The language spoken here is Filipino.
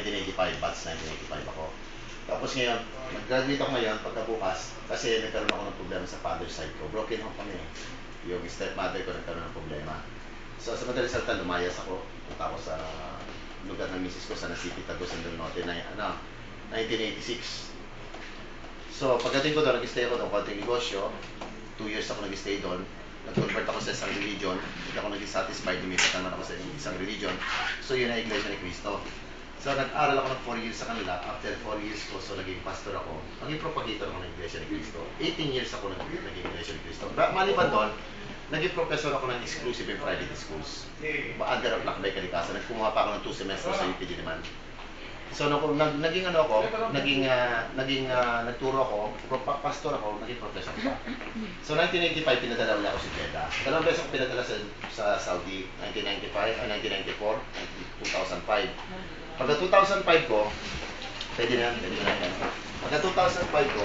1985, batch 1985 ako. Tapos ngayon, nag-graduate ako ngayon pagkabukas kasi nagkaroon ako ng problema sa father side ko. Broken home kami. Yung stepmother ko nagkaroon ng problema. So sa madaling salita, lumayas ako. Punta ako sa lugar ng misis ko sa City, Tagusan del Norte na 1986. So pagdating ko doon, nag-stay ako doon, konting negosyo. 2 years ako nag-stay doon. Nag-convert ako sa isang religion. Hindi ako naging satisfied, lumipat naman ako sa isang religion. So yun ang Iglesia ni Cristo. So nag-aral ako ng 4 years sa kanila. After 4 years ko, so naging pastor ako. Naging propagator ako ng Iglesia ni Cristo. 18 years ako naging Iglesia ni Cristo. Maliban doon, naging professor ako ng exclusive and private schools. Under of Lakbay Kalikasan. Nagkumuha pa ako ng 2 semesters sa UP Diliman. So naging ano ako, nagturo ako, pastor ako, naging professor pa. So 1985 pinadala nila ako sa Jeddah. Dalawang beses ako pinadala sa Saudi, 1995, 1994, 2005. Pagka 2005 ko, pwede na yan. Pagka 2005 ko,